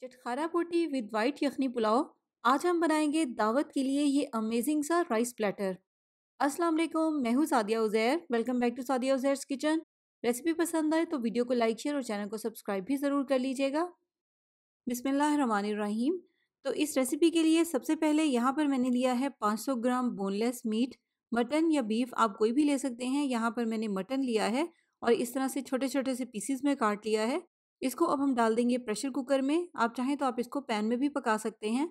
चटखारा बोटी with white यखनी पुलाव। आज हम बनाएंगे दावत के लिए ये अमेजिंग सा राइस प्लेटर। अस्सलाम वालेकुम, मैं हूँ Sadia Uzair. Welcome back to Sadia Uzair's kitchen. Recipe पसंद आए तो वीडियो को लाइक शेयर और चैनल को सब्सक्राइब भी ज़रूर कर लीजिएगा। बिस्मिल्लाहिर्रहमानिर्रहीम। तो इस रेसिपी के लिए सबसे पहले यहाँ पर मैंने लिया है 500 ग्राम बोनलेस मीट। मटन या बीफ आप कोई भी ले सकते हैं। यहाँ पर मैंने मटन लिया है और इस तरह से छोटे छोटे से पीसीज में काट लिया है। इसको अब हम डाल देंगे प्रेशर कुकर में। आप चाहें तो आप इसको पैन में भी पका सकते हैं।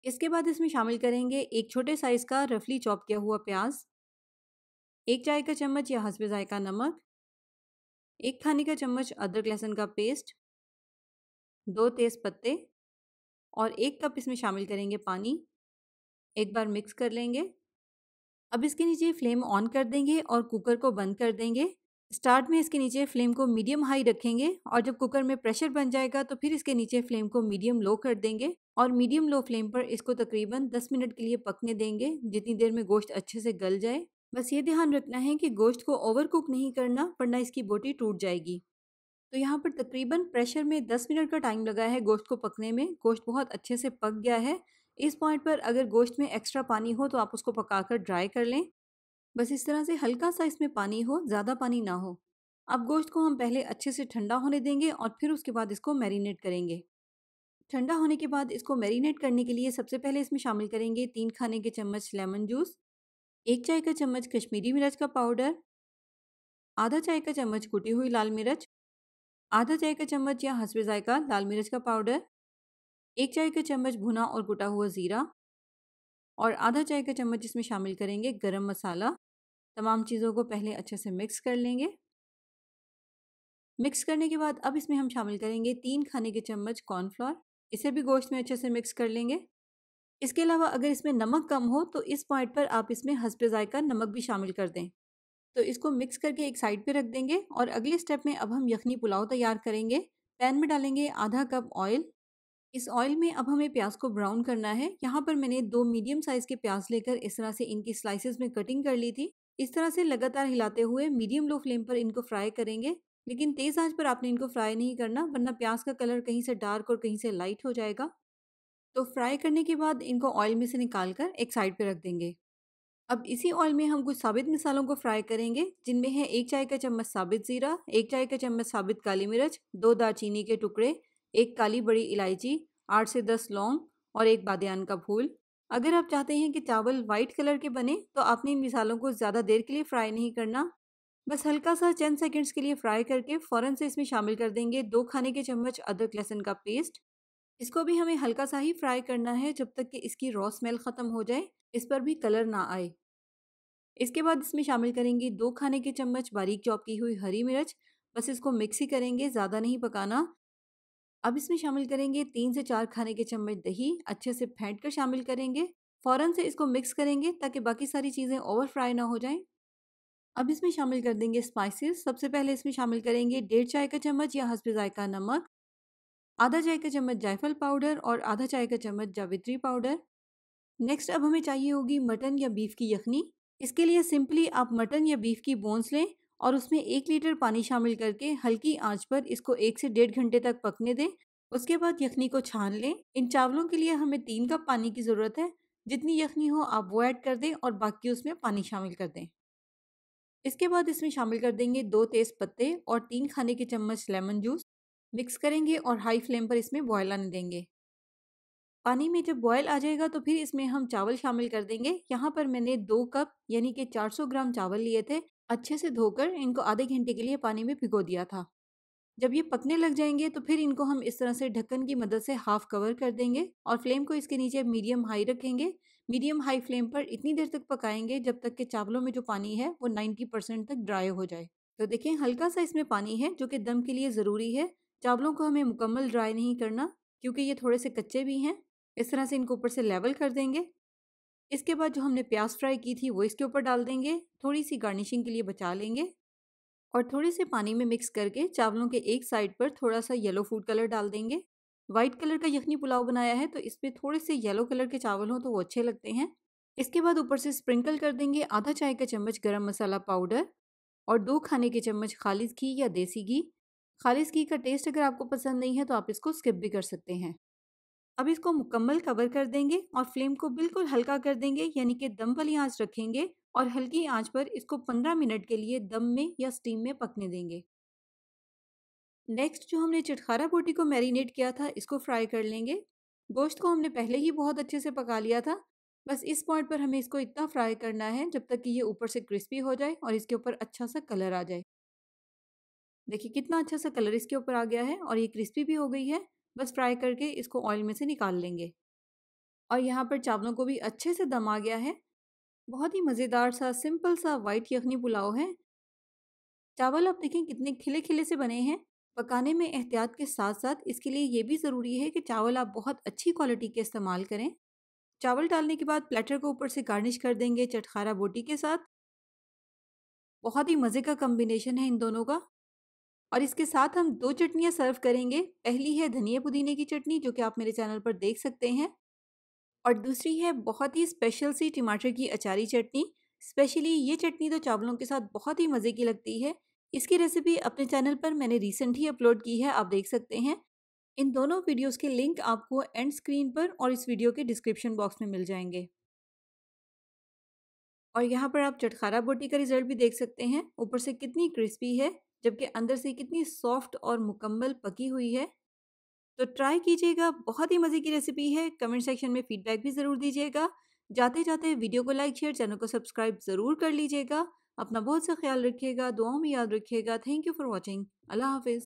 इसके बाद इसमें शामिल करेंगे एक छोटे साइज़ का रफली चॉप किया हुआ प्याज, एक चाय का चम्मच या हस्बे जायका नमक, एक खाने का चम्मच अदरक लहसुन का पेस्ट, 2 तेज़ पत्ते और 1 कप इसमें शामिल करेंगे पानी। एक बार मिक्स कर लेंगे। अब इसके नीचे फ्लेम ऑन कर देंगे और कुकर को बंद कर देंगे। स्टार्ट में इसके नीचे फ्लेम को मीडियम हाई रखेंगे और जब कुकर में प्रेशर बन जाएगा तो फिर इसके नीचे फ्लेम को मीडियम लो कर देंगे और मीडियम लो फ्लेम पर इसको तकरीबन 10 मिनट के लिए पकने देंगे, जितनी देर में गोश्त अच्छे से गल जाए। बस ये ध्यान रखना है कि गोश्त को ओवर कुक नहीं करना, वरना इसकी बोटी टूट जाएगी। तो यहाँ पर तकरीबन प्रेशर में 10 मिनट का टाइम लगा है गोश्त को पकने में। गोश्त बहुत अच्छे से पक गया है। इस पॉइंट पर अगर गोश्त में एक्स्ट्रा पानी हो तो आप उसको पकाकर ड्राई कर लें। बस इस तरह से हल्का सा इसमें पानी हो, ज़्यादा पानी ना हो। अब गोश्त को हम पहले अच्छे से ठंडा होने देंगे और फिर उसके बाद इसको मैरिनेट करेंगे। ठंडा होने के बाद इसको मैरिनेट करने के लिए सबसे पहले इसमें शामिल करेंगे 3 खाने के चम्मच लेमन जूस, 1 चाय का चम्मच कश्मीरी मिर्च का पाउडर, आधा चाय का चम्मच कुटी हुई लाल मिर्च, आधा चाय का चम्मच या हस्बे जायका लाल मिर्च का पाउडर, 1 चाय का चम्मच भुना और कुटा हुआ ज़ीरा और आधा चाय का चम्मच इसमें शामिल करेंगे गरम मसाला। तमाम चीज़ों को पहले अच्छे से मिक्स कर लेंगे। मिक्स करने के बाद अब इसमें हम शामिल करेंगे 3 खाने के चम्मच कॉर्नफ्लोर। इसे भी गोश्त में अच्छे से मिक्स कर लेंगे। इसके अलावा अगर इसमें नमक कम हो तो इस पॉइंट पर आप इसमें हस्बे जायका नमक भी शामिल कर दें। तो इसको मिक्स करके एक साइड पे रख देंगे और अगले स्टेप में अब हम यखनी पुलाव तैयार करेंगे। पैन में डालेंगे आधा कप ऑयल। इस ऑयल में अब हमें प्याज को ब्राउन करना है। यहाँ पर मैंने 2 मीडियम साइज़ के प्याज लेकर इस तरह से इनकी स्लाइसेस में कटिंग कर ली थी। इस तरह से लगातार हिलाते हुए मीडियम लो फ्लेम पर इनको फ्राई करेंगे, लेकिन तेज़ आंच पर आपने इनको फ्राई नहीं करना, वरना प्याज का कलर कहीं से डार्क और कहीं से लाइट हो जाएगा। तो फ्राई करने के बाद इनको ऑयल में से निकाल कर एक साइड पे रख देंगे। अब इसी ऑयल में हम कुछ साबित मसालों को फ्राई करेंगे, जिनमें है 1 चाय का चम्मच साबित ज़ीरा, 1 चाय का चम्मच साबित काली मिर्च, 2 दालचीनी के टुकड़े, 1 काली बड़ी इलायची, 8 से 10 लौंग और 1 बादियान का फूल। अगर आप चाहते हैं कि चावल वाइट कलर के बने तो आपने इन मसालों को ज़्यादा देर के लिए फ्राई नहीं करना। बस हल्का सा चंद सेकंड्स के लिए फ्राई करके फ़ौरन से इसमें शामिल कर देंगे 2 खाने के चम्मच अदरक लहसुन का पेस्ट। इसको भी हमें हल्का सा ही फ्राई करना है जब तक कि इसकी रॉ स्मेल ख़त्म हो जाए, इस पर भी कलर ना आए। इसके बाद इसमें शामिल करेंगे 2 खाने के चम्मच बारीक चॉप की हुई हरी मिर्च। बस इसको मिक्स ही करेंगे, ज़्यादा नहीं पकाना। अब इसमें शामिल करेंगे 3 से 4 खाने के चम्मच दही, अच्छे से फेंट कर शामिल करेंगे। फ़ौरन से इसको मिक्स करेंगे ताकि बाकी सारी चीज़ें ओवर फ्राई ना हो जाएं। अब इसमें शामिल कर देंगे स्पाइसेस। सबसे पहले इसमें शामिल करेंगे 1.5 चाय का चम्मच या हस्बे जायका नमक, आधा चाय का चम्मच जायफल पाउडर और आधा चाय का चम्मच जावित्री पाउडर। नेक्स्ट अब हमें चाहिए होगी मटन या बीफ की यखनी। इसके लिए सिंपली आप मटन या बीफ की बोन्स लें और उसमें 1 लीटर पानी शामिल करके हल्की आंच पर इसको 1 से 1.5 घंटे तक पकने दें। उसके बाद यखनी को छान लें। इन चावलों के लिए हमें 3 कप पानी की ज़रूरत है। जितनी यखनी हो आप वो ऐड कर दें और बाकी उसमें पानी शामिल कर दें। इसके बाद इसमें शामिल कर देंगे 2 तेज़ पत्ते और 3 खाने के चम्मच लेमन जूस। मिक्स करेंगे और हाई फ्लेम पर इसमें बॉयल आने देंगे। पानी में जब बॉयल आ जाएगा तो फिर इसमें हम चावल शामिल कर देंगे। यहाँ पर मैंने 2 कप यानी कि 400 ग्राम चावल लिए थे। अच्छे से धोकर इनको आधे घंटे के लिए पानी में भिगो दिया था। जब ये पकने लग जाएंगे तो फिर इनको हम इस तरह से ढक्कन की मदद से हाफ कवर कर देंगे और फ्लेम को इसके नीचे मीडियम हाई रखेंगे। मीडियम हाई फ्लेम पर इतनी देर तक पकाएंगे जब तक कि चावलों में जो पानी है वो 90% तक ड्राई हो जाए। तो देखें, हल्का सा इसमें पानी है जो कि दम के लिए ज़रूरी है। चावलों को हमें मुकम्मल ड्राई नहीं करना, क्योंकि ये थोड़े से कच्चे भी हैं। इस तरह से इनको ऊपर से लेवल कर देंगे। इसके बाद जो हमने प्याज फ्राई की थी वो इसके ऊपर डाल देंगे। थोड़ी सी गार्निशिंग के लिए बचा लेंगे और थोड़े से पानी में मिक्स करके चावलों के एक साइड पर थोड़ा सा येलो फूड कलर डाल देंगे। वाइट कलर का यखनी पुलाव बनाया है तो इसमें थोड़े से येलो कलर के चावल हों तो वो अच्छे लगते हैं। इसके बाद ऊपर से स्प्रिंकल कर देंगे आधा चाय का चम्मच गरम मसाला पाउडर और 2 खाने के चम्मच खालिज घी या देसी घी। खालिज घी का टेस्ट अगर आपको पसंद नहीं है तो आप इसको स्किप भी कर सकते हैं। अब इसको मुकम्मल कवर कर देंगे और फ्लेम को बिल्कुल हल्का कर देंगे, यानी कि दम वाली आंच रखेंगे और हल्की आंच पर इसको 15 मिनट के लिए दम में या स्टीम में पकने देंगे। नेक्स्ट जो हमने चटखारा बोटी को मैरिनेट किया था, इसको फ्राई कर लेंगे। गोश्त को हमने पहले ही बहुत अच्छे से पका लिया था। बस इस पॉइंट पर हमें इसको इतना फ्राई करना है जब तक कि ये ऊपर से क्रिस्पी हो जाए और इसके ऊपर अच्छा सा कलर आ जाए। देखिए कितना अच्छा सा कलर इसके ऊपर आ गया है और ये क्रिस्पी भी हो गई है। बस फ्राई करके इसको ऑयल में से निकाल लेंगे। और यहाँ पर चावलों को भी अच्छे से दम आ गया है। बहुत ही मज़ेदार सा सिंपल सा वाइट यखनी पुलाव है। चावल आप देखें कितने खिले खिले से बने हैं। पकाने में एहतियात के साथ साथ इसके लिए ये भी ज़रूरी है कि चावल आप बहुत अच्छी क्वालिटी के इस्तेमाल करें। चावल डालने के बाद प्लेटर को ऊपर से गार्निश कर देंगे चटखारा बोटी के साथ। बहुत ही मज़े का कॉम्बिनेशन है इन दोनों का। और इसके साथ हम 2 चटनियाँ सर्व करेंगे। पहली है धनिया पुदीने की चटनी, जो कि आप मेरे चैनल पर देख सकते हैं। और दूसरी है बहुत ही स्पेशल सी टमाटर की अचारी चटनी। स्पेशली ये चटनी तो चावलों के साथ बहुत ही मज़े की लगती है। इसकी रेसिपी अपने चैनल पर मैंने रिसेंट ही अपलोड की है, आप देख सकते हैं। इन दोनों वीडियोस के लिंक आपको एंड स्क्रीन पर और इस वीडियो के डिस्क्रिप्शन बॉक्स में मिल जाएंगे। और यहाँ पर आप चटखारा बोटी का रिजल्ट भी देख सकते हैं, ऊपर से कितनी क्रिस्पी है जबकि अंदर से कितनी सॉफ्ट और मुकम्मल पकी हुई है। तो ट्राई कीजिएगा, बहुत ही मज़े की रेसिपी है। कमेंट सेक्शन में फीडबैक भी ज़रूर दीजिएगा। जाते जाते वीडियो को लाइक शेयर, चैनल को सब्सक्राइब ज़रूर कर लीजिएगा। अपना बहुत सा ख्याल रखिएगा, दुआओं में याद रखिएगा। Thank you for watching. अल्लाह हाफिज़।